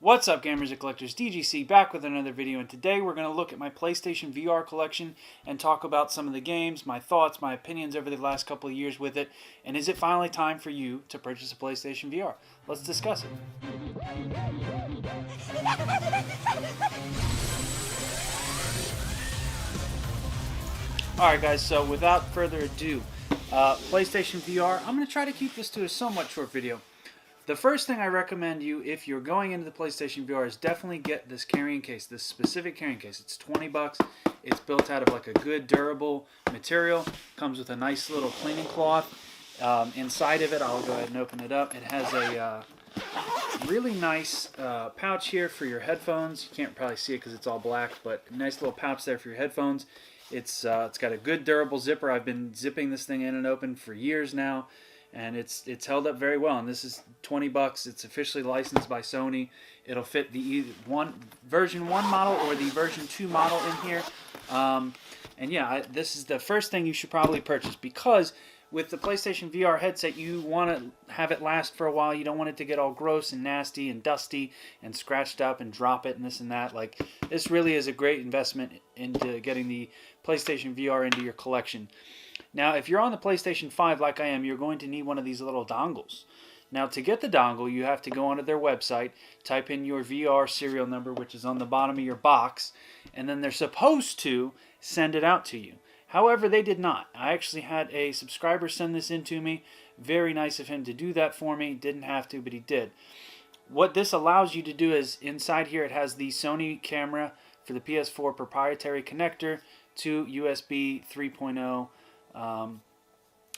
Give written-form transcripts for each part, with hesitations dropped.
What's up, gamers and collectors? DGC back with another video, and today we're going to look at my PlayStation VR collection and talk about some of the games, my thoughts, my opinions over the last couple of years with it, and is it finally time for you to purchase a PlayStation VR? Let's discuss it. Alright guys, so without further ado, PlayStation VR, I'm going to try to keep this to a somewhat short video. The first thing I recommend you, if you're going into the PlayStation VR, is definitely get this carrying case, this specific carrying case. It's 20 bucks. It's built out of like a good durable material. Comes with a nice little cleaning cloth. Inside of it, I'll go ahead and open it up. It has a really nice pouch here for your headphones. You can't probably see it because it's all black, but a nice little pouch there for your headphones. It's got a good durable zipper. I've been zipping this thing in and open for years now. And it's held up very well, and this is 20 bucks. It's officially licensed by Sony. It'll fit the version 1 model or the version 2 model in here. And yeah, this is the first thing you should probably purchase, because with the PlayStation VR headset, you want to have it last for a while. You don't want it to get all gross and nasty and dusty and scratched up and drop it and this and that. Like, this really is a great investment into getting the PlayStation VR into your collection. Now, if you're on the PlayStation 5 like I am, you're going to need one of these little dongles. Now, to get the dongle, you have to go onto their website, type in your VR serial number, which is on the bottom of your box, and then they're supposed to send it out to you. However, they did not. I actually had a subscriber send this in to me. Very nice of him to do that for me. Didn't have to, but he did. What this allows you to do is, inside here, it has the Sony camera for the PS4 proprietary connector to USB 3.0.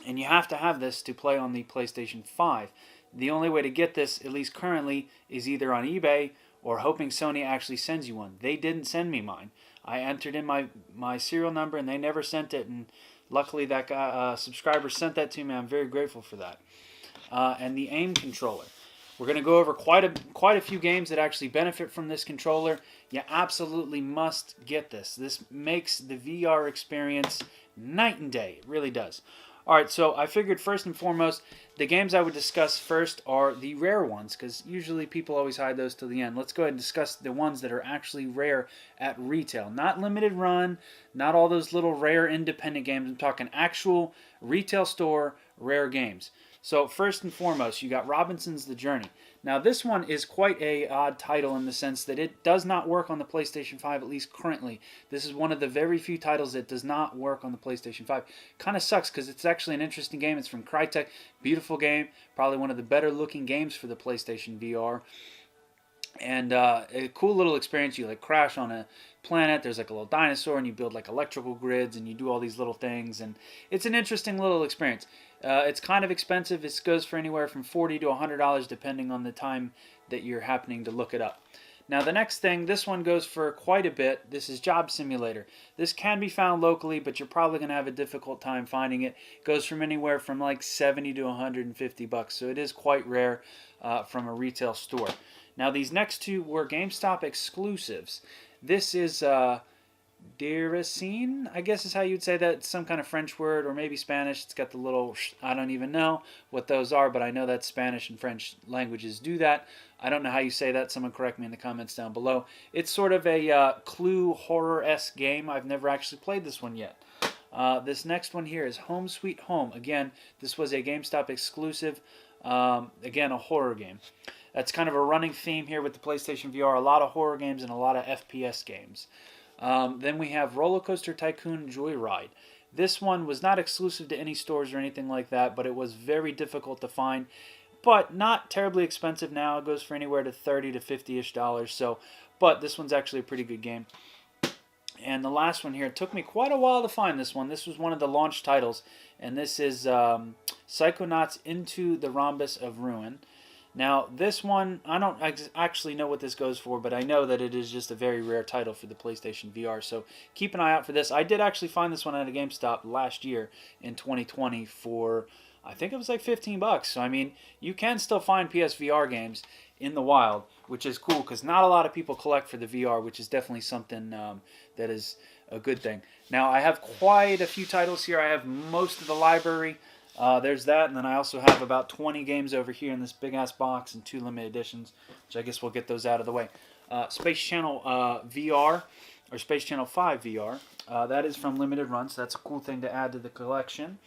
And you have to have this to play on the PlayStation 5. The only way to get this, at least currently, is either on eBay or hoping Sony actually sends you one. They didn't send me mine. I entered in my serial number and they never sent it, and luckily that guy, subscriber sent that to me. I'm very grateful for that. And the aim controller. We're going to go over quite a few games that actually benefit from this controller. You absolutely must get this. This makes the VR experience night and day. It really does. Alright, so I figured first and foremost, the games I would discuss first are the rare ones, because usually people always hide those till the end. Let's go ahead and discuss the ones that are actually rare at retail. Not limited run, not all those little rare independent games. I'm talking actual retail store rare games. So first and foremost, you got Robinson's The Journey. Now this one is quite a odd title in the sense that it does not work on the PlayStation 5, at least currently. This is one of the very few titles that does not work on the PlayStation 5. Kind of sucks because it's actually an interesting game. It's from Crytek. Beautiful game. Probably one of the better looking games for the PlayStation VR. And a cool little experience. You like crash on a planet. There's like a little dinosaur, and you build like electrical grids, and you do all these little things. And it's an interesting little experience. It's kind of expensive. It goes for anywhere from $40 to $100 depending on the time that you're happening to look it up. Now the next thing, this one goes for quite a bit. This is Job Simulator. This can be found locally, but you're probably going to have a difficult time finding it. It goes from anywhere from like 70 to 150 bucks. So it is quite rare from a retail store. Now these next two were GameStop exclusives. This is Diracine, I guess is how you'd say that. It's some kind of French word or maybe Spanish. It's got the little, I don't even know what those are, but I know that Spanish and French languages do that. I don't know how you say that. Someone correct me in the comments down below. It's sort of a Clue horror-esque game. I've never actually played this one yet. This next one here is Home Sweet Home. Again, this was a GameStop exclusive. Again, a horror game. That's kind of a running theme here with the PlayStation VR. A lot of horror games and a lot of FPS games. Then we have Roller Coaster Tycoon Joyride. This one was not exclusive to any stores or anything like that, but it was very difficult to find, but not terribly expensive now. It goes for anywhere to $30 to $50-ish. So, but this one's actually a pretty good game. And the last one here, it took me quite a while to find this one. This was one of the launch titles, and this is Psychonauts Into the Rhombus of Ruin. Now, this one, I don't actually know what this goes for, but I know that it is just a very rare title for the PlayStation VR, so keep an eye out for this. I did actually find this one at a GameStop last year in 2020 for, I think it was like 15 bucks. So, I mean, you can still find PSVR games in the wild, which is cool because not a lot of people collect for the VR, which is definitely something that is a good thing. Now, I have quite a few titles here. I have most of the library. There's that, and then I also have about 20 games over here in this big-ass box and 2 limited editions, which I guess we'll get those out of the way. Space Channel VR, or Space Channel 5 VR, that is from Limited Run, so that's a cool thing to add to the collection.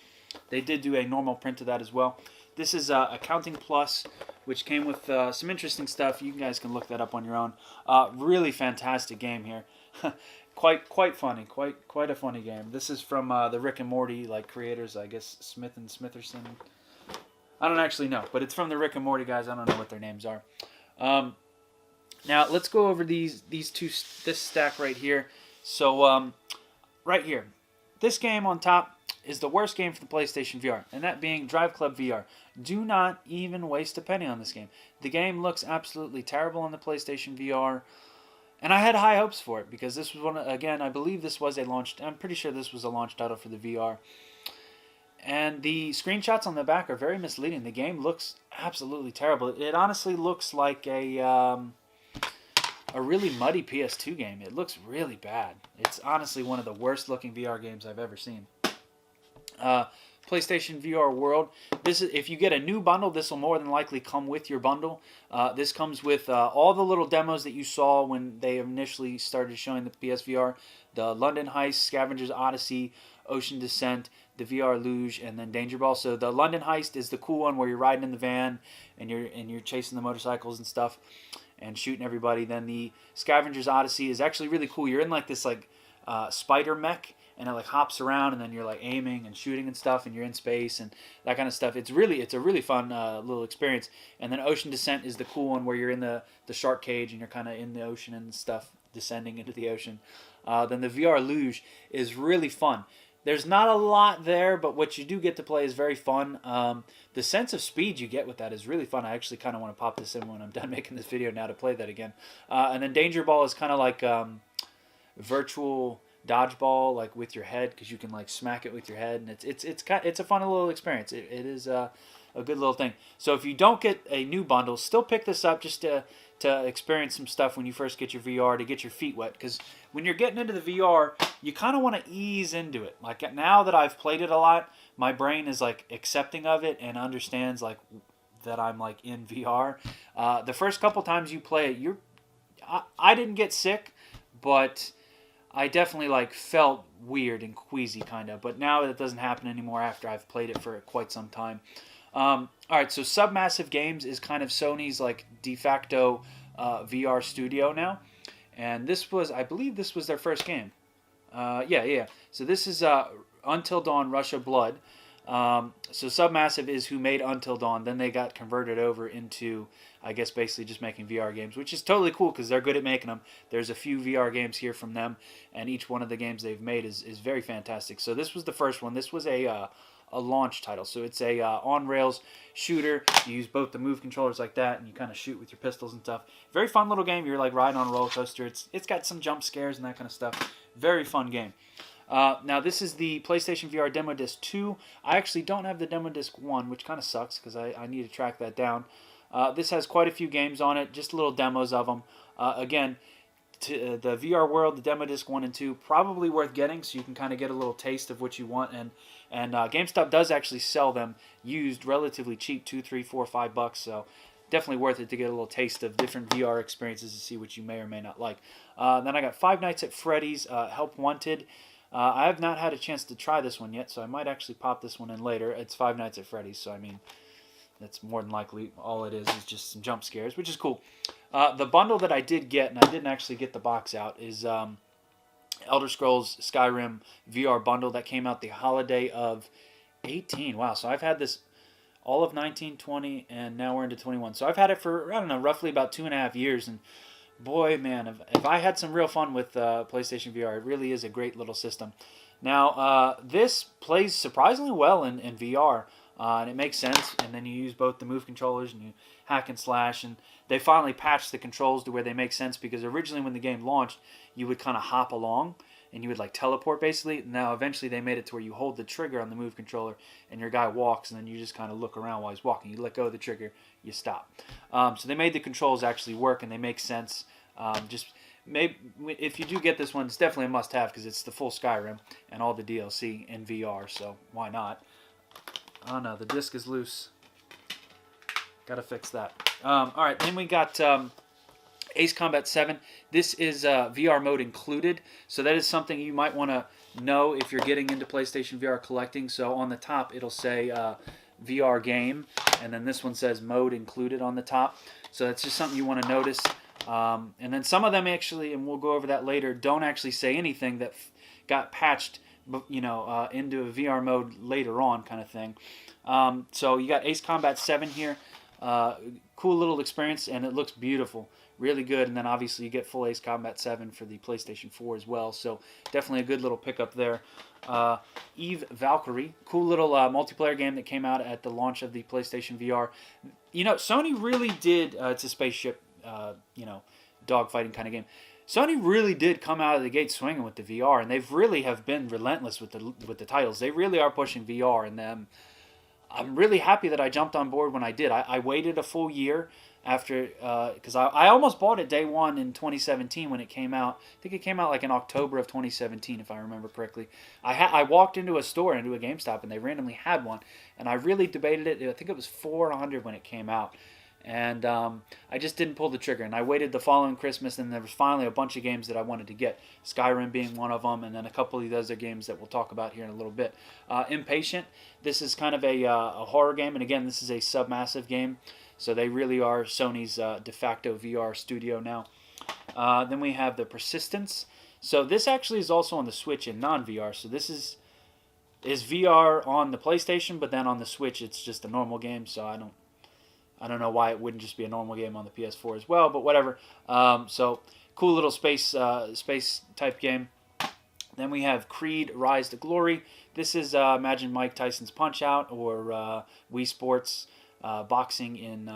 They did do a normal print of that as well. This is Accounting Plus, which came with some interesting stuff. You guys can look that up on your own. Really fantastic game here. quite funny, quite a funny game. This is from the Rick and Morty creators, I guess Smith and Smitherson. I don't actually know, but it's from the Rick and Morty guys. I don't know what their names are. Now let's go over this stack right here. So right here, this game on top is the worst game for the PlayStation VR, and that being Drive Club VR. Do not even waste a penny on this game. The game looks absolutely terrible on the PlayStation VR, and I had high hopes for it because this was again, I believe this was I'm pretty sure this was a launch title for the VR. And the screenshots on the back are very misleading. The game looks absolutely terrible. It honestly looks like a really muddy PS2 game. It looks really bad. It's honestly one of the worst looking VR games I've ever seen. PlayStation VR World. This is, if you get a new bundle, this will more than likely come with your bundle. This comes with all the little demos that you saw when they initially started showing the PSVR. The London Heist, Scavenger's Odyssey, Ocean Descent, the VR Luge, and then Danger Ball. So the London Heist is the cool one where you're riding in the van and you're chasing the motorcycles and stuff and shooting everybody. Then the Scavenger's Odyssey is actually really cool. You're in this spider mech, and it hops around, and then you're aiming and shooting and stuff, and you're in space and that kind of stuff. It's a really fun little experience. And then Ocean Descent is the cool one where you're in the shark cage and you're kind of in the ocean and stuff, descending into the ocean. Then the VR Luge is really fun. There's not a lot there, but what you do get to play is very fun. The sense of speed you get with that is really fun. I actually kind of want to pop this in when I'm done making this video now to play that again. And then Danger Ball is kind of like virtual dodgeball, with your head, because you can smack it with your head, and it's a fun little experience. It is a good little thing. So if you don't get a new bundle, still pick this up just to experience some stuff when you first get your VR, to get your feet wet, because when you're getting into the VR, you kind of want to ease into it. Now that I've played it a lot, my brain is accepting of it and understands that I'm in VR. The first couple times you play it, I didn't get sick, but I definitely felt weird and queasy kind of, but now that doesn't happen anymore after I've played it for quite some time. All right, so Supermassive Games is kind of Sony's de facto VR studio now, and I believe this was their first game. Yeah. So this is Until Dawn: Rush of Blood. So Supermassive is who made Until Dawn. Then they got converted over into, I guess, basically just making VR games, which is totally cool because they're good at making them. There's a few VR games here from them, and each one of the games they've made is very fantastic. So this was the first one. This was a launch title. So it's a on-rails shooter. You use both the move controllers like that, and you kind of shoot with your pistols and stuff. Very fun little game. You're riding on a roller coaster. It's got some jump scares and that kind of stuff. Very fun game. Now this is the PlayStation VR Demo Disc 2. I actually don't have the Demo Disc 1, which kind of sucks because I need to track that down. This has quite a few games on it, just little demos of them. Again, the VR World, the Demo Disc 1 and 2, probably worth getting so you can kind of get a little taste of what you want. And GameStop does actually sell them used relatively cheap, $2, $3, $4, $5, so definitely worth it to get a little taste of different VR experiences to see what you may or may not like. Then I got Five Nights at Freddy's, Help Wanted. I have not had a chance to try this one yet, so I might actually pop this one in later. It's Five Nights at Freddy's, so I mean, that's more than likely all it is just some jump scares, which is cool. The bundle that I did get, and I didn't actually get the box out, is Elder Scrolls Skyrim VR bundle that came out the holiday of 18. Wow, so I've had this all of 19, 20, and now we're into 21. So I've had it for, I don't know, roughly about 2.5 years, and boy, man, if I had some real fun with PlayStation VR, it really is a great little system. Now, this plays surprisingly well in VR, and it makes sense, and then you use both the move controllers, and you hack and slash, and they finally patched the controls to where they make sense, because originally when the game launched, you would kind of hop along, and you would teleport basically. Now eventually they made it to where you hold the trigger on the move controller and your guy walks, and then you just kind of look around while he's walking. You let go of the trigger, you stop. So they made the controls actually work, and they make sense. Just maybe if you do get this one, it's definitely a must-have because it's the full Skyrim and all the DLC in VR. So why not? Oh no, the disc is loose. Gotta fix that. All right, then we got Ace Combat 7. This is VR mode included, so that is something you might want to know if you're getting into PlayStation VR collecting. So on the top, it'll say VR game, and then this one says mode included on the top. So that's just something you want to notice. And then some of them actually, and we'll go over that later, don't actually say anything that got patched, into a VR mode later on, kind of thing. So you got Ace Combat 7 here. Cool little experience, and it looks beautiful, really good. And then obviously you get full Ace Combat 7 for the PlayStation 4 as well, so definitely a good little pickup there. Eve Valkyrie, cool little multiplayer game that came out at the launch of the PlayStation VR. Sony really did, it's a spaceship, dogfighting kind of game. Sony really did come out of the gate swinging with the VR, and they've really have been relentless with the titles. They really are pushing VR, and I'm really happy that I jumped on board when I did. I waited a full year after, because I almost bought it day one in 2017 when it came out. I think it came out like in October of 2017, if I remember correctly. I walked into a store, into a GameStop, and they randomly had one, and I really debated it. I think it was $400 when it came out. And I just didn't pull the trigger. And I waited the following Christmas, and there was finally a bunch of games that I wanted to get. Skyrim being one of them, and then a couple of the other games that we'll talk about here in a little bit. Impatient. This is kind of a horror game, and again, this is a Supermassive game. So they really are Sony's de facto VR studio now. Then we have the Persistence. So this actually is also on the Switch in non-VR. So this is VR on the PlayStation, but then on the Switch it's just a normal game. So I don't know why it wouldn't just be a normal game on the PS4 as well, but whatever. So cool little space type game. Then we have Creed Rise to Glory. This is imagine Mike Tyson's Punch-Out or Wii Sports boxing in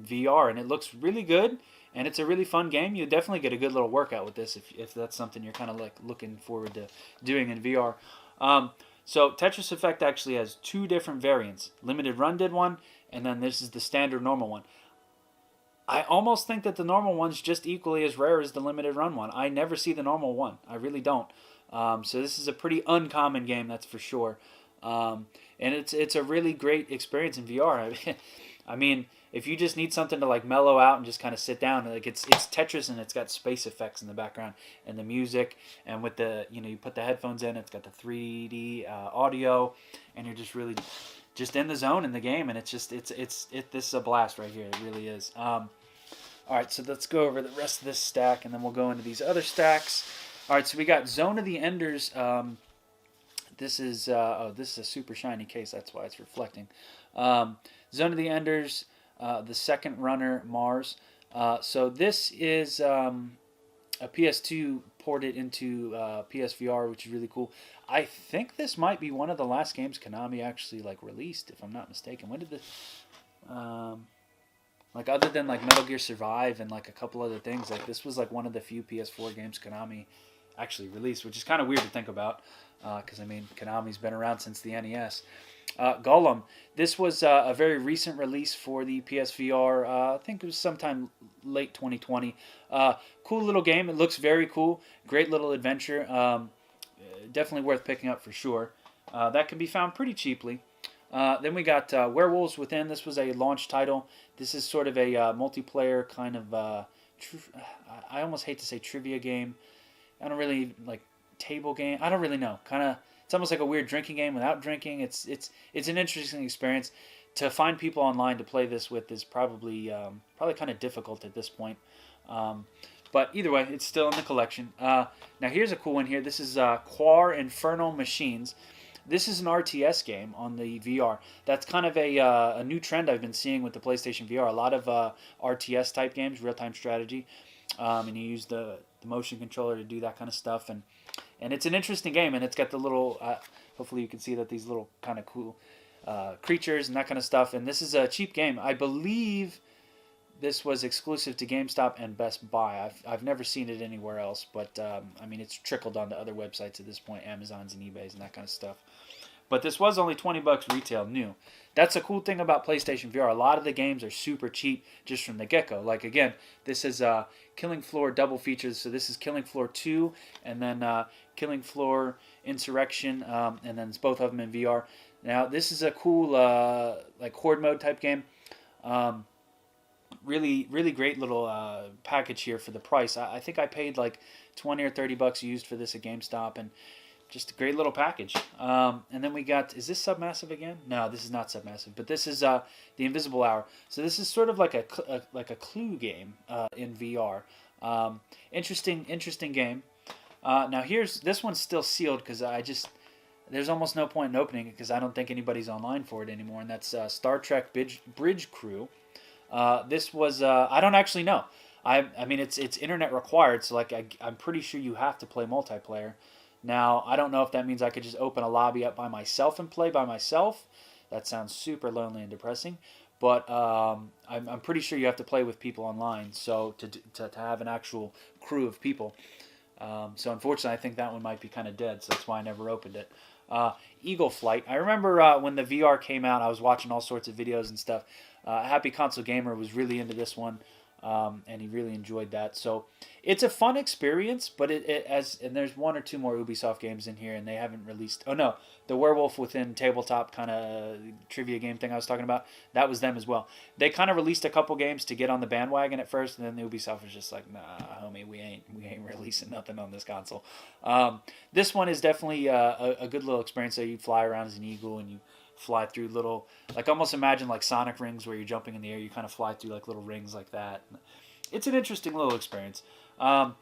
VR, and it looks really good, and it's a really fun game. You definitely get a good little workout with this if that's something you're kind of like looking forward to doing in VR. So Tetris Effect actually has two different variants. Limited Run did one, and then this is the standard normal one. I almost think that the normal one's just equally as rare as the Limited Run one. I never see the normal one. I really don't. So this is a pretty uncommon game, that's for sure. And it's a really great experience in VR. I mean, if you just need something to like mellow out and just kind of sit down, like it's Tetris, and it's got space effects in the background and the music, and with the you put the headphones in, it's got the 3D audio, and you're just really just in the zone in the game, and this is a blast right here. It really is. All right, so let's go over the rest of this stack, and then we'll go into these other stacks. All right, so we got Zone of the Enders. This is a super shiny case. That's why it's reflecting. Zone of the Enders, the second runner, Mars. So this is a PS2 ported into PSVR, which is really cool. I think this might be one of the last games Konami actually like released, if I'm not mistaken. When did this? Like other than like Metal Gear Survive and like a couple other things, like this was like one of the few PS4 games Konami actually released, which is kind of weird to think about, because I mean Konami's been around since the NES. Gollum. This was a very recent release for the PSVR. I think it was sometime late 2020. Cool little game. It looks very cool. Great little adventure. Definitely worth picking up for sure. That can be found pretty cheaply. Then we got Werewolves Within. This was a launch title. This is sort of a multiplayer kind of, I almost hate to say trivia game. I don't really like table game. I don't really know. Kind of, it's almost like a weird drinking game without drinking. It's an interesting experience. To find people online to play this with is probably kind of difficult at this point. But either way, it's still in the collection. Now here's a cool one here. This is Quar Infernal Machines. This is an RTS game on the VR. That's kind of a new trend I've been seeing with the PlayStation VR. A lot of RTS type games, real-time strategy, and you use the motion controller to do that kind of stuff. And it's an interesting game, and it's got the little, hopefully you can see that these little kind of cool creatures and that kind of stuff. And this is a cheap game. I believe this was exclusive to GameStop and Best Buy. I've never seen it anywhere else, but I mean, it's trickled onto other websites at this point, Amazons and eBays and that kind of stuff. But this was only $20 retail new. That's a cool thing about PlayStation VR. A lot of the games are super cheap just from the get-go. Like, again, this is Killing Floor double features. So this is Killing Floor 2 and then Killing Floor Insurrection, and then it's both of them in VR. Now this is a cool like horde mode type game. Um, really great little package here for the price. I think I paid like 20 or 30 bucks used for this at GameStop, and just a great little package. And then we got, is this Submassive again? No, this is not Submassive, but this is the Invisible Hour. So this is sort of like a Clue game in VR. Interesting game. Now this one's still sealed because there's almost no point in opening it because I don't think anybody's online for it anymore, and that's Star Trek Bridge Crew. This was I don't actually know. I mean it's internet required, so like I'm pretty sure you have to play multiplayer. Now, I don't know if that means I could just open a lobby up by myself and play by myself. That sounds super lonely and depressing. But I'm pretty sure you have to play with people online, so to have an actual crew of people. So unfortunately, I think that one might be kind of dead, so that's why I never opened it. Eagle Flight. I remember when the VR came out, I was watching all sorts of videos and stuff. Happy Console Gamer was really into this one. And he really enjoyed that. So it's a fun experience, but and there's one or two more Ubisoft games in here, and they haven't released. Oh no, the Werewolf Within tabletop kind of trivia game thing I was talking about, that was them as well. They kind of released a couple games to get on the bandwagon at first, and then the Ubisoft was just like, nah, homie, we ain't releasing nothing on this console. This one is definitely a good little experience. So you fly around as an eagle and you fly through little, like almost imagine like Sonic rings where you're jumping in the air. You kind of fly through like little rings like that. It's an interesting little experience. And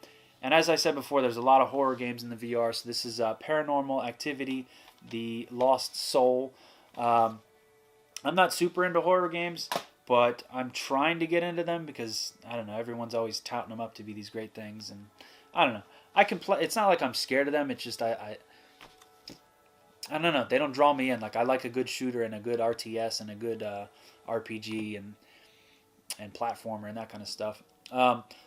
as I said before, there's a lot of horror games in the VR. So this is Paranormal Activity, The Lost Soul. I'm not super into horror games, but I'm trying to get into them because, I don't know, everyone's always touting them up to be these great things. And I don't know. I can play. It's not like I'm scared of them. It's just I don't know. They don't draw me in. Like I like a good shooter and a good RTS and a good RPG and platformer and that kind of stuff.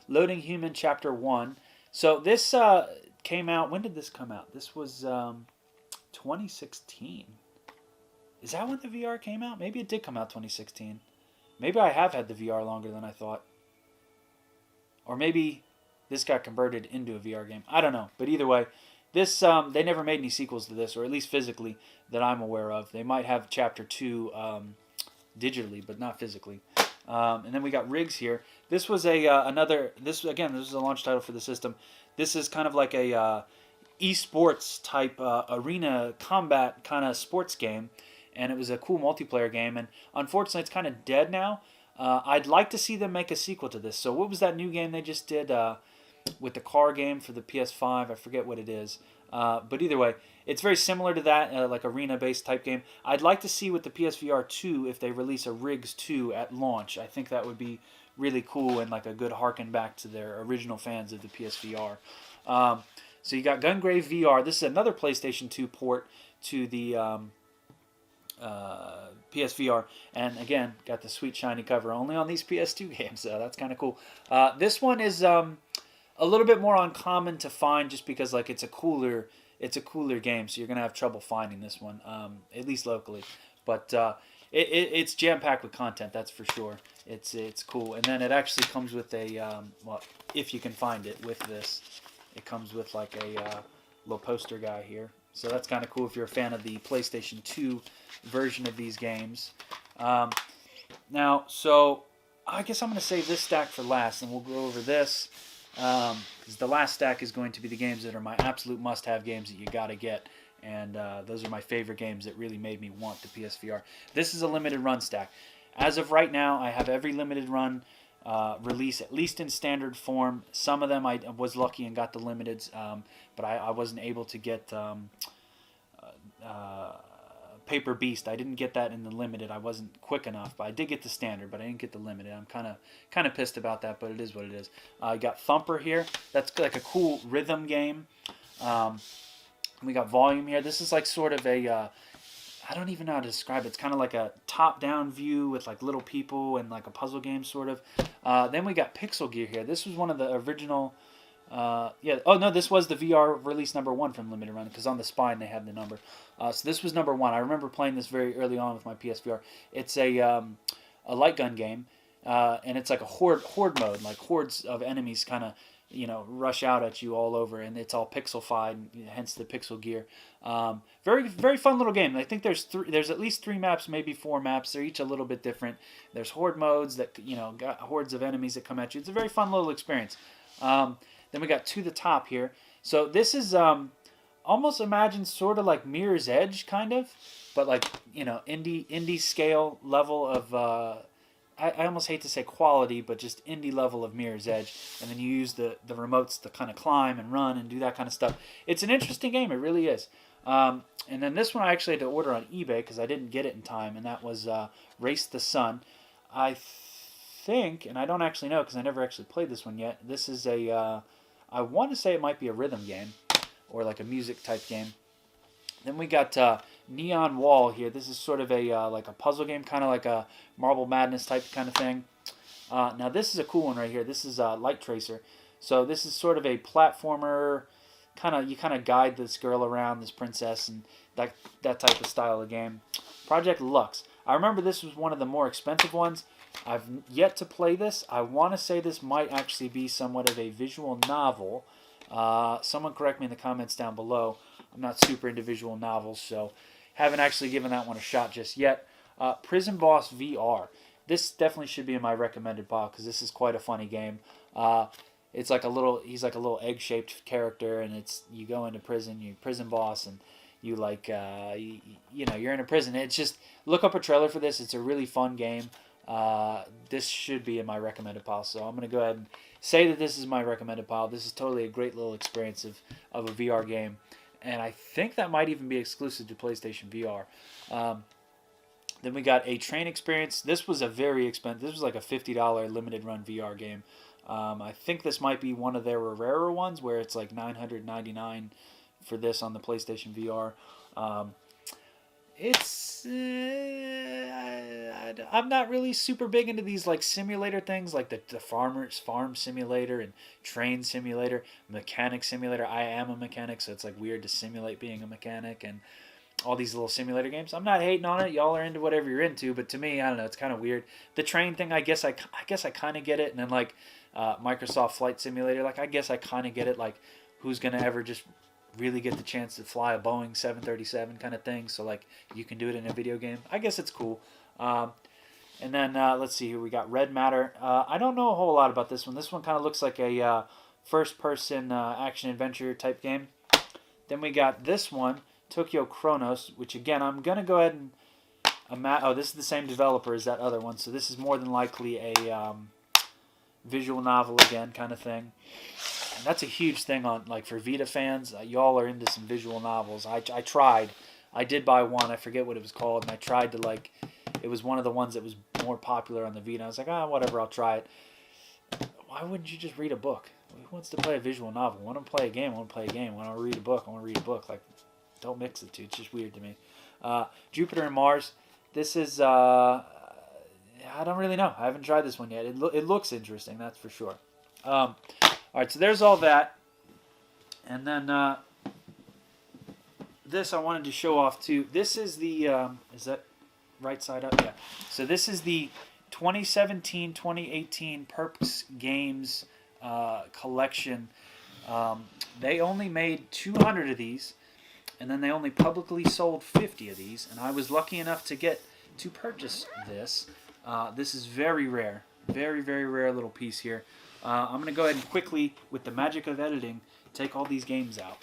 Loading Human Chapter 1. So this came out. When did this come out? This was 2016. Is that when the VR came out? Maybe it did come out 2016. Maybe I have had the VR longer than I thought. Or maybe this got converted into a VR game. I don't know. But either way, this they never made any sequels to this, or at least physically that I'm aware of. They might have Chapter 2 digitally, but not physically. And then we got Rigs here. This was this is a launch title for the system. This is kind of like a esports type arena combat kind of sports game, and it was a cool multiplayer game. And unfortunately, it's kind of dead now. I'd like to see them make a sequel to this. So what was that new game they just did with the car game for the PS5? I forget what it is. But either way, it's very similar to that, like arena-based type game. I'd like to see with the PSVR 2 if they release a Rigs 2 at launch. I think that would be really cool and like a good harken back to their original fans of the PSVR. So you got Gungrave VR. This is another PlayStation 2 port to the PSVR, and again, got the sweet shiny cover only on these PS2 games, so that's kind of cool. This one is a little bit more uncommon to find just because like it's a cooler game, so you're gonna have trouble finding this one, at least locally. But it's jam-packed with content, that's for sure. It's cool, and then it actually comes with a well, if you can find it with this, it comes with like a little poster guy here. So that's kind of cool if you're a fan of the PlayStation 2 version of these games. Now, so I guess I'm going to save this stack for last, and we'll go over this. Because the last stack is going to be the games that are my absolute must-have games that you got to get. And those are my favorite games that really made me want the PSVR. This is a limited run stack. As of right now, I have every limited run release, at least in standard form. Some of them I was lucky and got the limiteds, but I wasn't able to get Paper Beast. I didn't get that in the limited. I wasn't quick enough, but I did get the standard, but I didn't get the limited. I'm kind of pissed about that, but it is what it is. I got Thumper here. That's like a cool rhythm game. We got Volume here. This is like sort of a I don't even know how to describe it. It's kind of like a top-down view with like little people and like a puzzle game sort of. Then we got Pixel Gear here. This was one of the original. Yeah. Oh no, this was the VR release number 1 from Limited Run because on the spine they had the number. So this was number 1. I remember playing this very early on with my PSVR. It's a light gun game. and it's like a horde mode, like hordes of enemies kind of rush out at you all over, and it's all pixelified, hence the pixel gear. Very very fun little game. I think there's at least 3 maps, maybe 4 maps. They're each a little bit different. There's horde modes that got hordes of enemies that come at you. It's a very fun little experience. Then we got To the Top here. So this is almost imagine sort of like Mirror's Edge kind of, but like indie scale level of. I almost hate to say quality, but just indie level of Mirror's Edge. And then you use the remotes to kind of climb and run and do that kind of stuff. It's an interesting game. It really is. And then this one I actually had to order on eBay because I didn't get it in time, and that was Race the Sun. I think, and I don't actually know because I never actually played this one yet, this is I want to say it might be a rhythm game or like a music type game. Then we got Neon Wall here. This is sort of a like a puzzle game, kind of like a Marble Madness type kind of thing. Now this is a cool one right here. This is Light Tracer. So this is sort of a platformer. You kind of guide this girl around, this princess, and that type of style of game. Project Lux. I remember this was one of the more expensive ones. I've yet to play this. I want to say this might actually be somewhat of a visual novel. Someone correct me in the comments down below. I'm not super into visual novels, so haven't actually given that one a shot just yet. Prison Boss VR. This definitely should be in my recommended pile because this is quite a funny game. It's like he's like a little egg-shaped character, and you go into prison, you're prison boss, and you like, you're in a prison. It's just, look up a trailer for this. It's a really fun game. This should be in my recommended pile, so I'm going to go ahead and say that this is my recommended pile. This is totally a great little experience of a VR game. And I think that might even be exclusive to PlayStation VR. Then we got A Train Experience. This was a very expensive. This was like a $50 limited run VR game. I think this might be one of their rarer ones where it's like $999 for this on the PlayStation VR. I'm not really super big into these like simulator things like the Farmer's Farm Simulator and Train Simulator, Mechanic Simulator. I am a mechanic, so it's like weird to simulate being a mechanic and all these little simulator games. I'm not hating on it. Y'all are into whatever you're into, but to me, I don't know. It's kind of weird. The train thing, I guess I kind of get it. And then like Microsoft Flight Simulator, like I guess I kind of get it. Like who's gonna ever just really get the chance to fly a Boeing 737 kind of thing? So like you can do it in a video game. I guess it's cool. And then let's see here. We got Red Matter. I don't know a whole lot about this one. This one kind of looks like a first-person action-adventure type game. Then we got this one, Tokyo Chronos, which again, I'm going to go ahead and... this is the same developer as that other one, so this is more than likely a visual novel again kind of thing. And that's a huge thing on like for Vita fans. Y'all are into some visual novels. I tried. I did buy one. I forget what it was called, and I tried to like... It was one of the ones that was more popular on the Vita. I was like, whatever, I'll try it. Why wouldn't you just read a book? Who wants to play a visual novel? I want to play a game. I want to play a game. I want to read a book. I want to read a book. Like, don't mix the two. It's just weird to me. Jupiter and Mars. This is, I don't really know. I haven't tried this one yet. It looks interesting, that's for sure. All right, so there's all that. And then this I wanted to show off too. This is the, is that right side up? Yeah. So this is the 2017-2018 Perps Games collection. They only made 200 of these, and then they only publicly sold 50 of these, and I was lucky enough to purchase this. This is very rare. Very, very rare little piece here. I'm going to go ahead and quickly, with the magic of editing, take all these games out.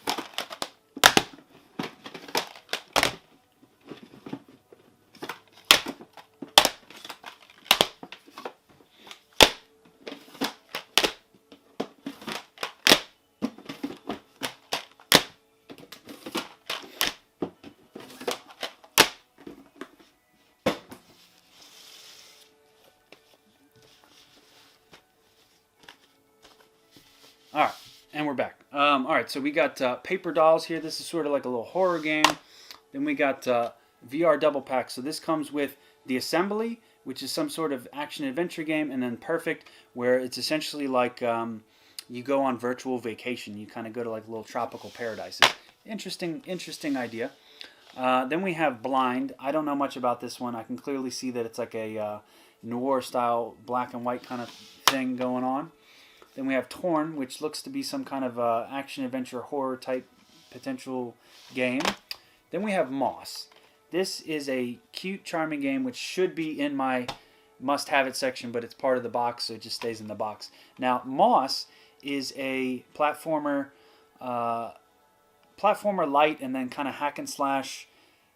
All right, and we're back. All right, so we got Paper Dolls here. This is sort of like a little horror game. Then we got VR Double Pack. So this comes with The Assembly, which is some sort of action-adventure game, and then Perfect, where it's essentially like you go on virtual vacation. You kind of go to like little tropical paradises. Interesting idea. Then we have Blind. I don't know much about this one. I can clearly see that it's like a noir style black and white kind of thing going on. Then we have Torn, which looks to be some kind of action adventure horror type potential game. Then we have Moss. This is a cute, charming game which should be in my must-have-it section, but it's part of the box, so it just stays in the box. Now, Moss is a platformer light and then kind of hack and slash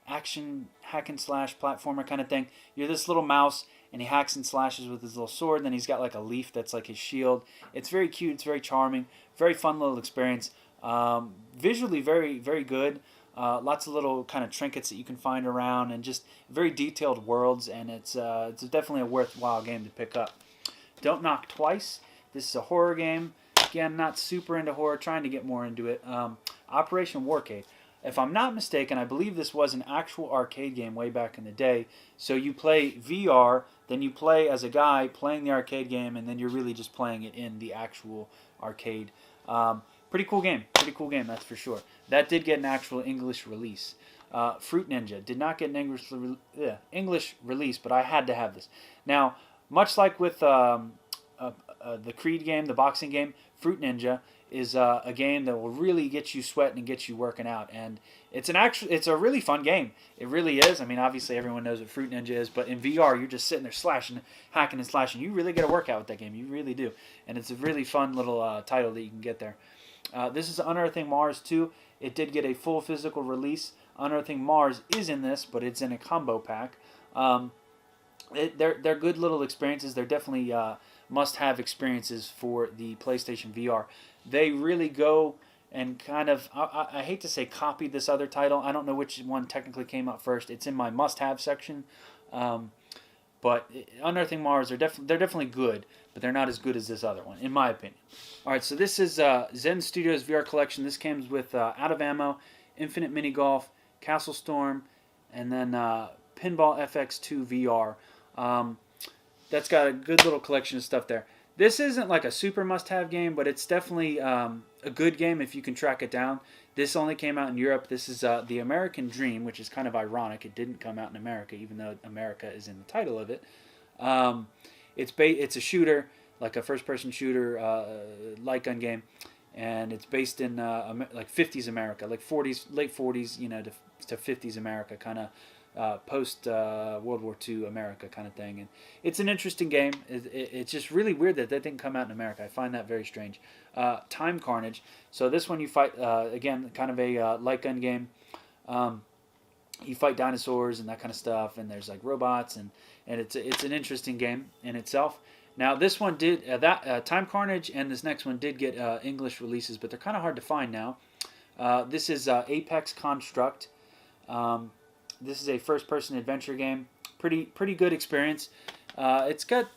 action hack and slash platformer kind of thing. You're this little mouse and he hacks and slashes with his little sword, and then he's got like a leaf that's like his shield. It's very cute, it's very charming, very fun little experience. Visually very, very good. Lots of little kind of trinkets that you can find around, and just very detailed worlds, and it's definitely a worthwhile game to pick up. Don't Knock Twice. This is a horror game. Again, not super into horror, trying to get more into it. Operation Warcade. If I'm not mistaken, I believe this was an actual arcade game way back in the day. So you play VR, then you play as a guy playing the arcade game, and then you're really just playing it in the actual arcade. Pretty cool game, that's for sure. That did get an actual English release. Fruit Ninja did not get an English release, but I had to have this. Now, much like with the Creed game, the boxing game, Fruit Ninja is a game that will really get you sweating and get you working out, and it's a really fun game. It really is. I mean, obviously everyone knows what Fruit Ninja is, but in VR you're just sitting there slashing, hacking and slashing. You really get a workout with that game. You really do, and it's a really fun little title that you can get there. This is Unearthing Mars 2. It did get a full physical release. Unearthing Mars is in this, but it's in a combo pack. They're good little experiences. They're definitely must-have experiences for the PlayStation VR. They really go and kind of, I hate to say copy this other title. I don't know which one technically came out first. It's in my must-have section. But Unearthing Mars, they're definitely good, but they're not as good as this other one, in my opinion. All right, so this is Zen Studios VR Collection. This comes with Out of Ammo, Infinite Mini Golf, Castle Storm, and then Pinball FX2 VR. That's got a good little collection of stuff there. This isn't like a super must-have game, but it's definitely a good game if you can track it down. This only came out in Europe. This is The American Dream, which is kind of ironic. It didn't come out in America, even though America is in the title of it. It's a shooter, like a first-person shooter, light gun game, and it's based in like 50s America, like late 40s, to 50s America, kind of post World War II America kind of thing. And it's an interesting game. It's just really weird that didn't come out in America. I find that very strange. Time Carnage. So this one you fight, again, kind of a light gun game. You fight dinosaurs and that kind of stuff, and there's like robots, and it's an interesting game in itself. Now this one did, Time Carnage and this next one did get English releases, but they're kind of hard to find now. This is Apex Construct. This is a first-person adventure game. Pretty good experience. It's got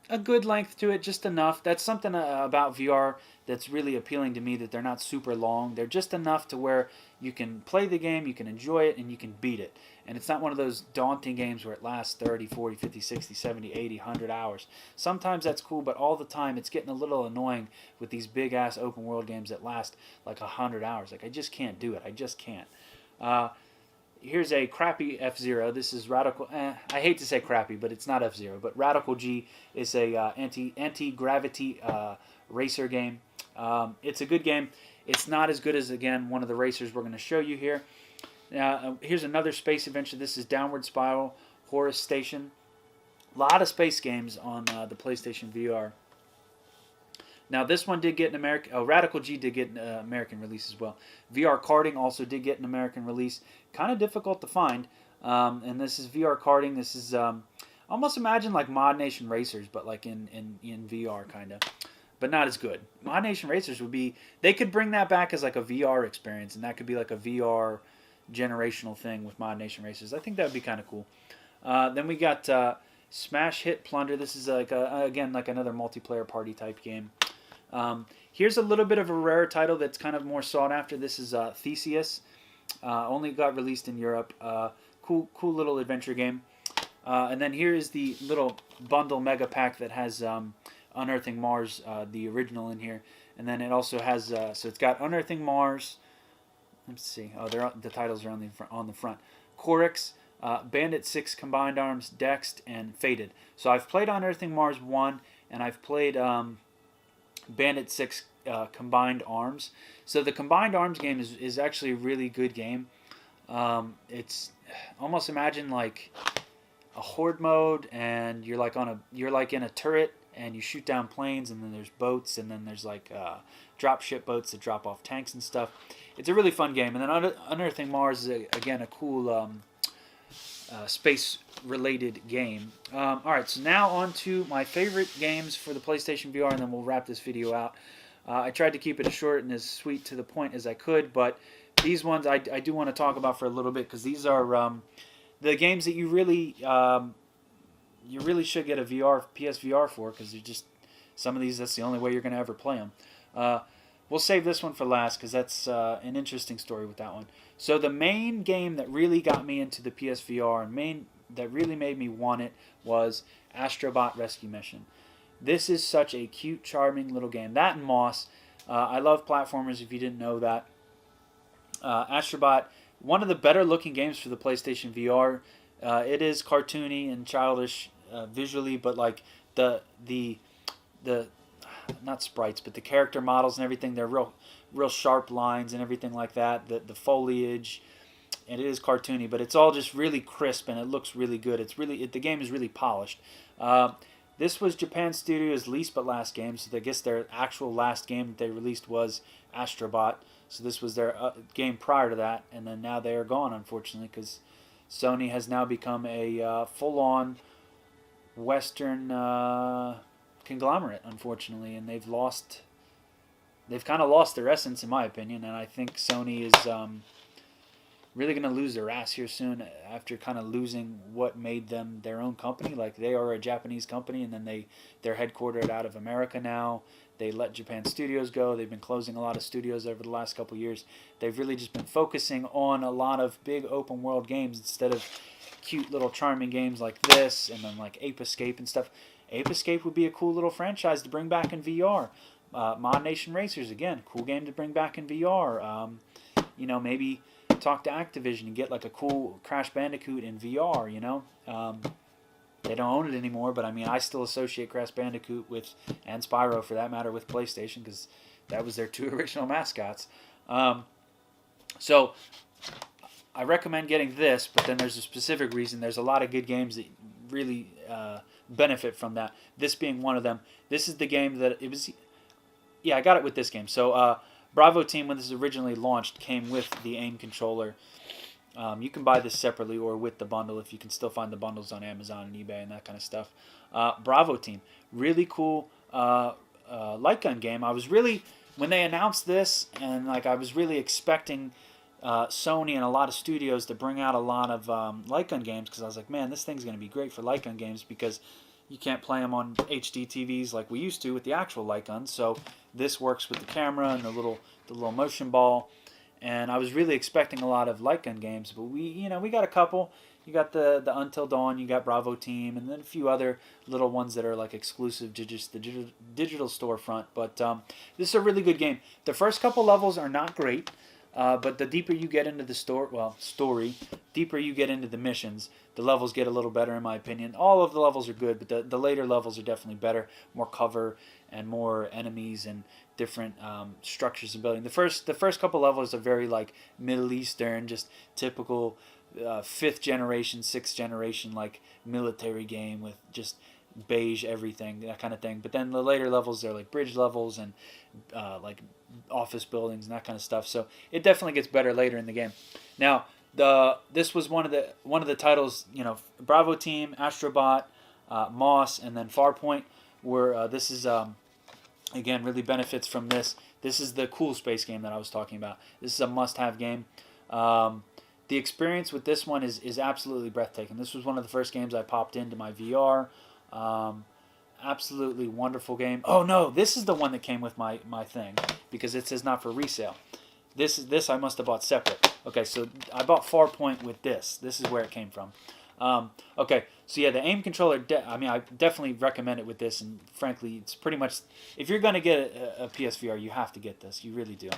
a good length to it, just enough. That's something about VR that's really appealing to me, that they're not super long. They're just enough to where you can play the game, you can enjoy it, and you can beat it. And it's not one of those daunting games where it lasts 30, 40, 50, 60, 70, 80, 100 hours. Sometimes that's cool, but all the time it's getting a little annoying with these big-ass open-world games that last like 100 hours. Like, I just can't do it. I just can't. Here's a crappy F-Zero. This is Radical... I hate to say crappy, but it's not F-Zero. But Radical G is a anti-gravity racer game. It's a good game. It's not as good as, again, one of the racers we're going to show you here. Now, here's another space adventure. This is Downward Spiral, Horus Station. A lot of space games on the PlayStation VR. Now, this one did get an American... Oh, Radical G did get an American release as well. VR Karting also did get an American release. Kind of difficult to find. And this is VR Karting. This is... almost imagine like Mod Nation Racers, but like in VR, kind of. But not as good. Mod Nation Racers would be... They could bring that back as like a VR experience, and that could be like a VR generational thing with Mod Nation Racers. I think that would be kind of cool. Then we got Smash Hit Plunder. This is like again like another multiplayer party type game. Here's a little bit of a rare title that's kind of more sought after. This is Theseus. Only got released in Europe. Cool little adventure game. And then here is the little bundle mega pack that has Unearthing Mars, the original, in here. And then it also has, so it's got Unearthing Mars. Let's see. Oh, the titles are on the front. Corix, Bandit 6 Combined Arms, Dexed, and Fated. So I've played Unearthing Mars 1, and I've played Bandit 6 Combined Arms. So the Combined Arms game is actually a really good game. It's almost imagine like a horde mode, and you're like in a turret, and you shoot down planes, and then there's boats, and then there's like drop ship boats that drop off tanks and stuff. It's a really fun game. And then Unearthing Mars is again a cool space-related game. All right, so now on to my favorite games for the PlayStation VR, and then we'll wrap this video out. I tried to keep it as short and as sweet to the point as I could, but these ones I do want to talk about for a little bit, because these are the games that you really should get a PSVR for, because they're just some of these. That's the only way you're going to ever play them. We'll save this one for last, because that's an interesting story with that one. So the main game that really got me into the PSVR and that really made me want it was Astrobot Rescue Mission. This is such a cute, charming little game. That and Moss. I love platformers, if you didn't know that. Astrobot, one of the better looking games for the PlayStation VR. It is cartoony and childish visually, but like the not sprites, but the character models and everything, they're real sharp lines and everything like that. The foliage, and it is cartoony, but it's all just really crisp, and it looks really good. The game is really polished. This was Japan Studios' least but last game, so I guess their actual last game that they released was Astrobot. So this was their game prior to that, and then now they are gone, unfortunately, because Sony has now become a full-on Western conglomerate, unfortunately, and they've kind of lost their essence, in my opinion. And I think Sony is really going to lose their ass here soon, after kind of losing what made them their own company. Like, they are a Japanese company, and then they're headquartered out of America now. They let Japan Studios go. They've been closing a lot of studios over the last couple of years. They've really just been focusing on a lot of big open world games instead of cute little charming games like this, and then like Ape Escape and stuff. Ape Escape would be a cool little franchise to bring back in VR. Mod Nation Racers, again, cool game to bring back in VR. Maybe talk to Activision and get like a cool Crash Bandicoot in VR, They don't own it anymore, but I mean, I still associate Crash Bandicoot and Spyro, for that matter, with PlayStation, because that was their two original mascots. So I recommend getting this, but then there's a specific reason. There's a lot of good games that really benefit from that. This being one of them. This is the game that it was. Yeah, I got it with this game. So Bravo Team, when this was originally launched, came with the AIM controller. You can buy this separately or with the bundle, if you can still find the bundles on Amazon and eBay and that kind of stuff. Bravo Team, really cool light gun game. I was really, when they announced this, and like I was really expecting Sony and a lot of studios to bring out a lot of light gun games, because I was like, man, this thing's going to be great for light gun games, because you can't play them on HD TVs like we used to with the actual light guns. So this works with the camera and the little motion ball. And I was really expecting a lot of light gun games, but we got a couple. You got the Until Dawn, you got Bravo Team, and then a few other little ones that are like exclusive to just the digital storefront. But this is a really good game. The first couple levels are not great, but the deeper you get into the story, deeper you get into the missions, the levels get a little better, in my opinion. All of the levels are good, but the later levels are definitely better. More cover and more enemies and different structures and building. The first couple levels are very like Middle Eastern, just typical 5th generation, 6th generation like military game with just beige everything, that kind of thing. But then the later levels, they're like bridge levels and like office buildings and that kind of stuff. So it definitely gets better later in the game. Now this was one of the titles, Bravo Team, Astrobot, Moss, and then Farpoint, where this is again really benefits from this. This is the cool space game that I was talking about. This is a must-have game. The experience with this one is absolutely breathtaking. This was one of the first games I popped into my VR. Absolutely wonderful game. Oh no, this is the one that came with my thing, because it says not for resale. This I must have bought separate. Okay, so I bought Farpoint with this. This is where it came from. Okay, so yeah, the AIM controller, I definitely recommend it with this, and frankly, it's pretty much, if you're going to get a PSVR, you have to get this. You really do.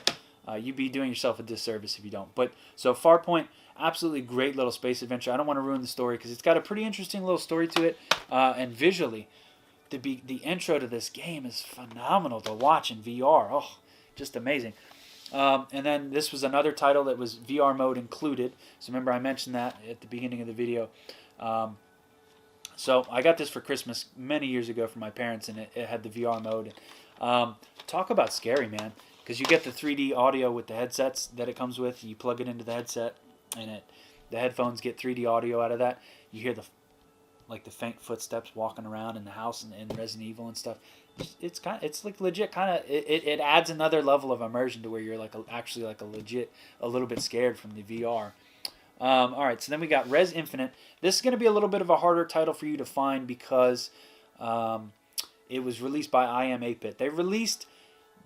You'd be doing yourself a disservice if you don't. But so Farpoint, absolutely great little space adventure. I don't want to ruin the story because it's got a pretty interesting little story to it, and visually, the intro to this game is phenomenal to watch in VR. Oh, just amazing. And then this was another title that was VR mode included. So remember I mentioned that at the beginning of the video. So I got this for Christmas many years ago from my parents, and it had the VR mode. Talk about scary, man. Because you get the 3D audio with the headsets that it comes with. You plug it into the headset, and the headphones get 3D audio out of that. You hear the faint footsteps walking around in the house and in Resident Evil and stuff. It's like legit kind of it adds another level of immersion to where you're actually a little bit scared from the VR. All right, so then we got Res Infinite. This is going to be a little bit of a harder title for you to find because it was released by IM 8-Bit. They released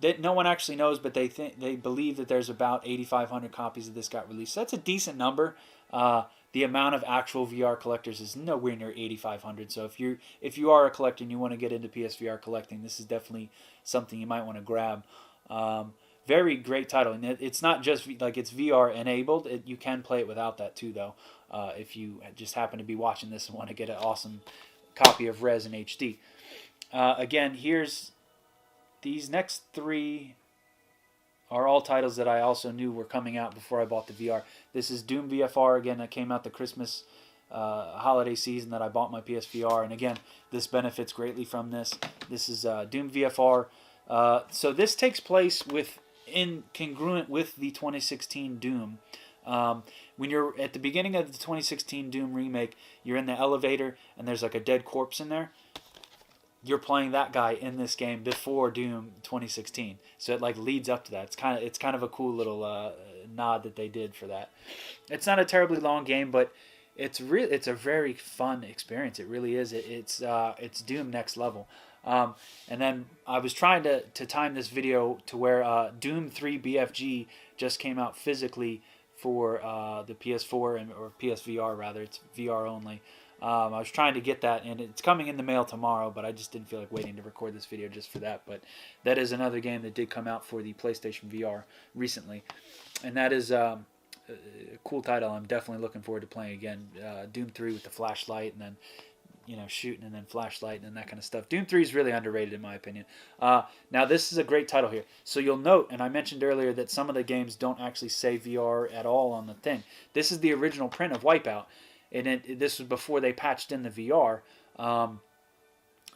that no one actually knows, but they believe that there's about 8,500 copies of this got released. So that's a decent number. The amount of actual VR collectors is nowhere near 8,500. So if you are a collector and you want to get into PSVR collecting, this is definitely something you might want to grab. Very great title, and it's not just like it's VR enabled. You can play it without that too, though. If you just happen to be watching this and want to get an awesome copy of Res in HD. Again, here's these next three are all titles that I also knew were coming out before I bought the VR. This is Doom VFR, again, that came out the Christmas holiday season that I bought my PSVR, and again, this benefits greatly from this. This is Doom VFR. So this takes place congruent with the 2016 Doom. When you're at the beginning of the 2016 Doom remake, you're in the elevator, and there's like a dead corpse in there. You're playing that guy in this game before Doom 2016, so it leads up to that. It's kind of a cool little nod that they did for that. It's not a terribly long game, but it's a very fun experience. It really is. It's Doom next level. And then I was trying to time this video to where Doom 3 BFG just came out physically for the PS4 or PSVR rather. It's VR only. I was trying to get that, and it's coming in the mail tomorrow, but I just didn't feel like waiting to record this video just for that. But that is another game that did come out for the PlayStation VR recently, and that is a cool title. I'm definitely looking forward to playing again. Doom 3 with the flashlight, and then shooting, and then flashlight, and that kind of stuff. Doom 3 is really underrated in my opinion. Now this is a great title here. So you'll note, and I mentioned earlier that some of the games don't actually say VR at all on the thing. This is the original print of Wipeout. And this was before they patched in the VR.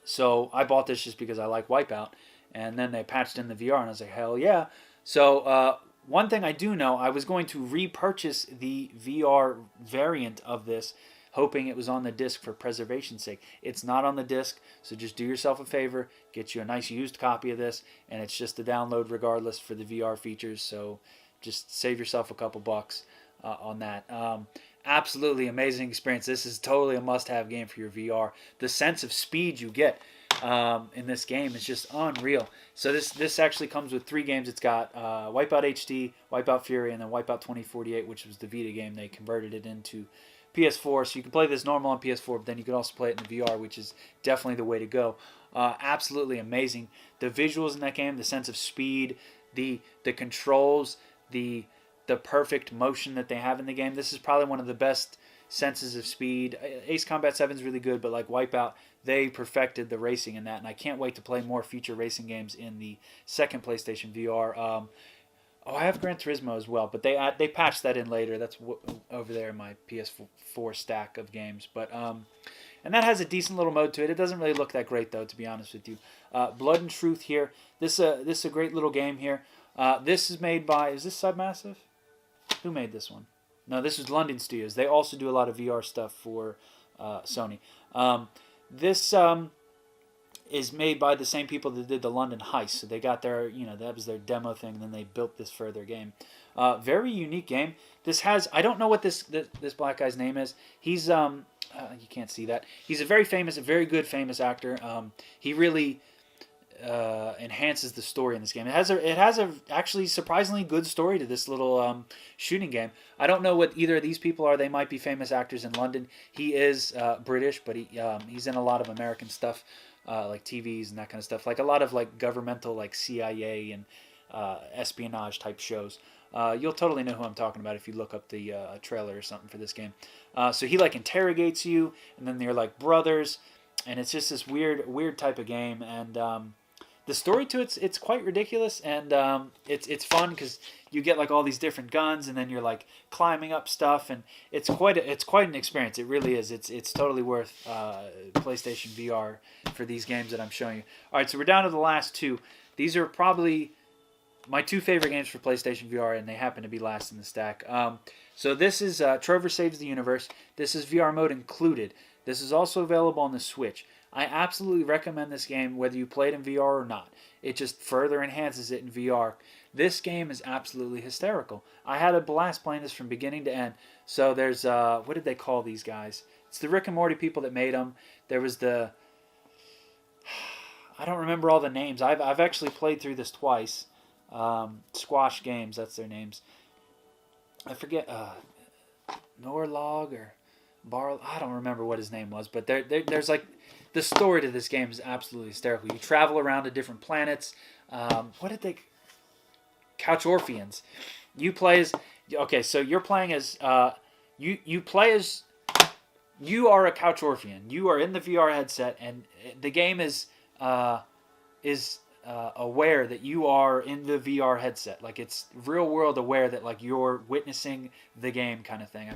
So I bought this just because I like Wipeout. And then they patched in the VR, and I was like, hell yeah. So one thing I do know, I was going to repurchase the VR variant of this, hoping it was on the disc for preservation's sake. It's not on the disc, so just do yourself a favor. Get you a nice used copy of this, and it's just a download regardless for the VR features. So just save yourself a couple bucks on that. Absolutely amazing experience. This is totally a must-have game for your VR. The sense of speed you get in this game is just unreal. So this actually comes with 3 games. It's got Wipeout HD, Wipeout Fury, and then Wipeout 2048, which was the Vita game. They converted it into PS4, so you can play this normal on PS4, but then you can also play it in the VR, which is definitely the way to go. Absolutely amazing. The visuals in that game, the sense of speed, the controls, the perfect motion that they have in the game. This is probably one of the best senses of speed. Ace Combat 7 is really good, but like Wipeout, they perfected the racing in that, and I can't wait to play more future racing games in the second PlayStation VR. I have Gran Turismo as well, but they patched that in later. That's over there in my PS4 stack of games. But and that has a decent little mode to it. It doesn't really look that great, though, to be honest with you. Blood and Truth here. This is a great little game here. This is made by, is this Supermassive? Who made this one? No, this is London Studios. They also do a lot of VR stuff for Sony. This is made by the same people that did the London Heist. So they got their, that was their demo thing, and then they built this for their game. Very unique game. This has, I don't know what this black guy's name is. He's, you can't see that. He's a very good famous actor. He really enhances the story in this game. It has a actually surprisingly good story to this little shooting game. I don't know what either of these people are. They might be famous actors in London. He is British, but he's in a lot of American stuff, like TVs and that kind of stuff. Like a lot of like governmental, like CIA and espionage type shows. You'll totally know who I'm talking about if you look up the trailer or something for this game. So he like interrogates you, and then they're like brothers, and it's just this weird type of game. And the story to it's quite ridiculous, and it's fun because you get like all these different guns, and then you're like climbing up stuff, and it's quite an experience. It really is. It's totally worth PlayStation VR for these games that I'm showing you. All right, so we're down to the last two. These are probably my two favorite games for PlayStation VR, and they happen to be last in the stack. So this is Trover Saves the Universe. This is VR mode included. This is also available on the Switch. I absolutely recommend this game whether you play it in VR or not. It just further enhances it in VR. This game is absolutely hysterical. I had a blast playing this from beginning to end. So there's, what did they call these guys? It's the Rick and Morty people that made them. There was the, I don't remember all the names. I've actually played through this twice. Squash Games, that's their names. I forget, Norlog or Bar, I don't remember what his name was, but there's like, the story to this game is absolutely hysterical. You travel around to different planets. What did they, Couch Orpheans. You play as, okay, so you're playing as, you play as, you are a Couch Orphean. You are in the VR headset, and the game is aware that you are in the VR headset. Like, it's real world aware that like you're witnessing the game kind of thing. I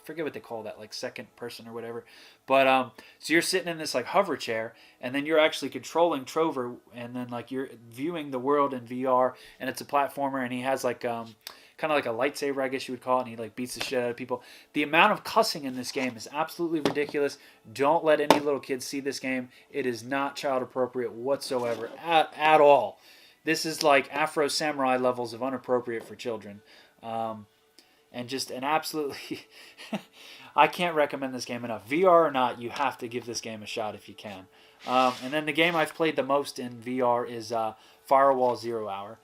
forget what they call that, like second person or whatever. But so you're sitting in this like hover chair, and then you're actually controlling Trover, and then like you're viewing the world in VR, and it's a platformer, and he has like kind of like a lightsaber, I guess you would call it, and he like beats the shit out of people. The amount of cussing in this game is absolutely ridiculous. Don't let any little kids see this game. It is not child appropriate whatsoever at all. This is like Afro Samurai levels of inappropriate for children. And just an absolutely, I can't recommend this game enough. VR or not, you have to give this game a shot if you can. And then the game I've played the most in VR is Firewall Zero Hour.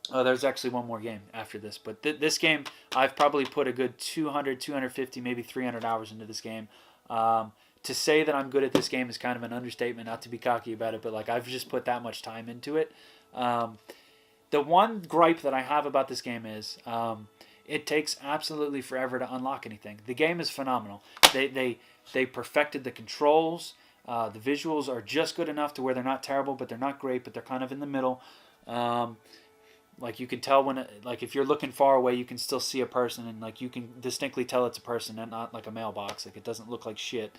Oh, there's actually one more game after this, but this game, I've probably put a good 200, 250, maybe 300 hours into this game. To say that I'm good at this game is kind of an understatement, not to be cocky about it, but like I've just put that much time into it. The one gripe that I have about this game is it takes absolutely forever to unlock anything. The game is phenomenal. They perfected the controls. The visuals are just good enough to where they're not terrible, but they're not great, but they're kind of in the middle. Like you can tell when, like if you're looking far away, you can still see a person, and like you can distinctly tell it's a person and not like a mailbox. Like it doesn't look like shit.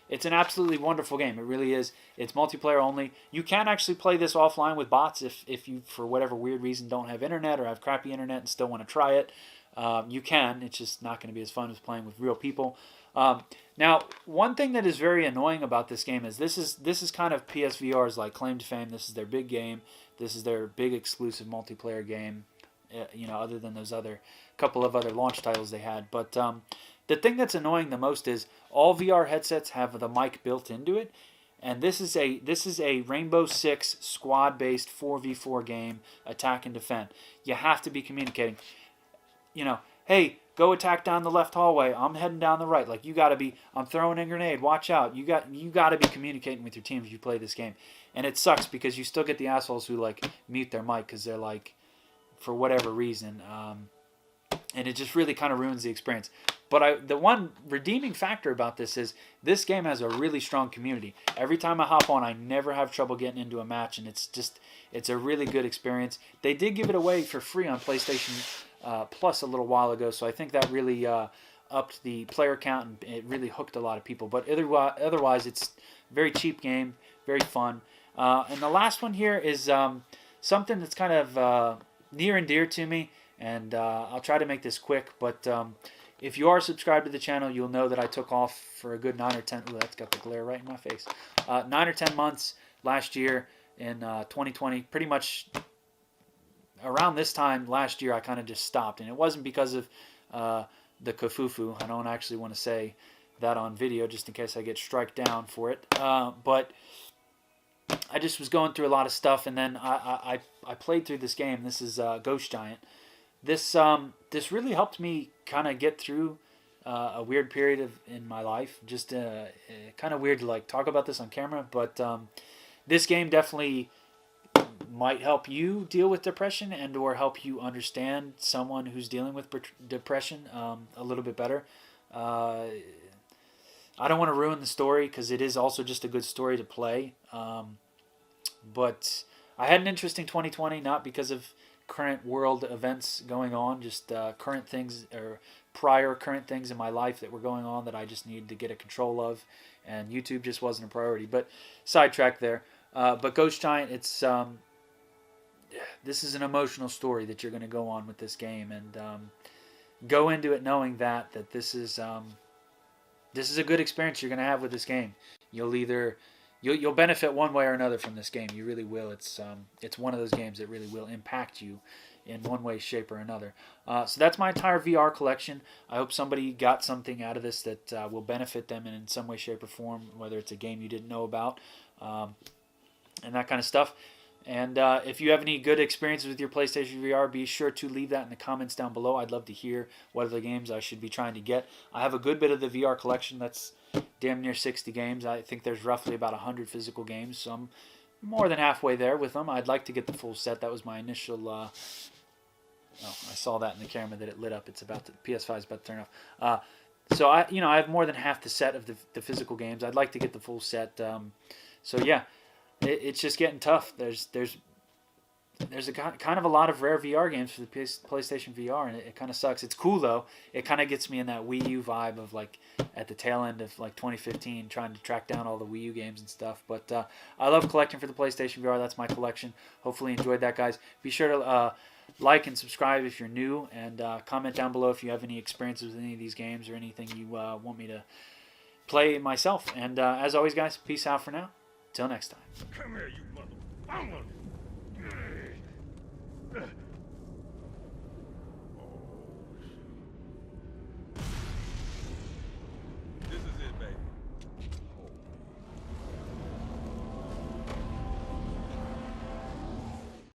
It's an absolutely wonderful game. It really is. It's multiplayer only. You can actually play this offline with bots if you, for whatever weird reason, don't have internet or have crappy internet and still want to try it. You can. It's just not going to be as fun as playing with real people. Now, one thing that is very annoying about this game is this is kind of PSVR's like claim to fame. This is their big game. This is their big exclusive multiplayer game, other than those other couple of other launch titles they had. But the thing that's annoying the most is all VR headsets have the mic built into it, and this is a Rainbow Six squad-based 4v4 game, attack and defend. You have to be communicating. Hey, go attack down the left hallway. I'm heading down the right. Like you got to be. I'm throwing a grenade. Watch out. You got to be communicating with your team if you play this game. And it sucks because you still get the assholes who like mute their mic because they're like, for whatever reason, and it just really kind of ruins the experience. But the one redeeming factor about this is this game has a really strong community. Every time I hop on, I never have trouble getting into a match, and it's a really good experience. They did give it away for free on PlayStation Plus a little while ago, so I think that really upped the player count, and it really hooked a lot of people. But otherwise, it's a very cheap game, very fun. And the last one here is something that's kind of near and dear to me, and I'll try to make this quick, but if you are subscribed to the channel, you'll know that I took off for a good 9 or 10, ooh, that's got the glare right in my face, 9 or 10 months last year in 2020, pretty much around this time last year I kind of just stopped, and it wasn't because of the kafufu. I don't actually want to say that on video just in case I get strike down for it, but I just was going through a lot of stuff, and then I played through this game. This is Ghost Giant. This really helped me kind of get through a weird period in my life. Just kind of weird to like talk about this on camera, but this game definitely might help you deal with depression and or help you understand someone who's dealing with depression a little bit better. I don't want to ruin the story because it is also just a good story to play. But I had an interesting 2020, not because of current world events going on, just current things or prior current things in my life that were going on that I just needed to get a control of, and YouTube just wasn't a priority. But sidetrack there. But Ghost Giant, it's this is an emotional story that you're going to go on with this game, and go into it knowing that this is a good experience you're going to have with this game. You'll benefit one way or another from this game. You really will. It's one of those games that really will impact you in one way, shape, or another. So that's my entire VR collection. I hope somebody got something out of this that will benefit them in some way, shape, or form, whether it's a game you didn't know about, and that kind of stuff. And if you have any good experiences with your PlayStation VR, be sure to leave that in the comments down below. I'd love to hear what other games I should be trying to get. I have a good bit of the VR collection. That's damn near 60 games. I think there's roughly about 100 physical games, so I'm more than halfway there with them. I'd like to get the full set. That was my initial... oh, I saw that in the camera that it lit up. It's about to, the PS5 is about to turn off. So I have more than half the set of the physical games. I'd like to get the full set. So yeah, it's just getting tough. There's a kind of a lot of rare VR games for the PlayStation VR, and it kind of sucks. It's cool though. It kind of gets me in that Wii U vibe of like at the tail end of like 2015, trying to track down all the Wii U games and stuff. But I love collecting for the PlayStation VR. That's my collection. Hopefully you enjoyed that, guys. Be sure to like and subscribe if you're new, and comment down below if you have any experiences with any of these games or anything you want me to play myself. And as always, guys, peace out for now. Till next time. Come here, you mother...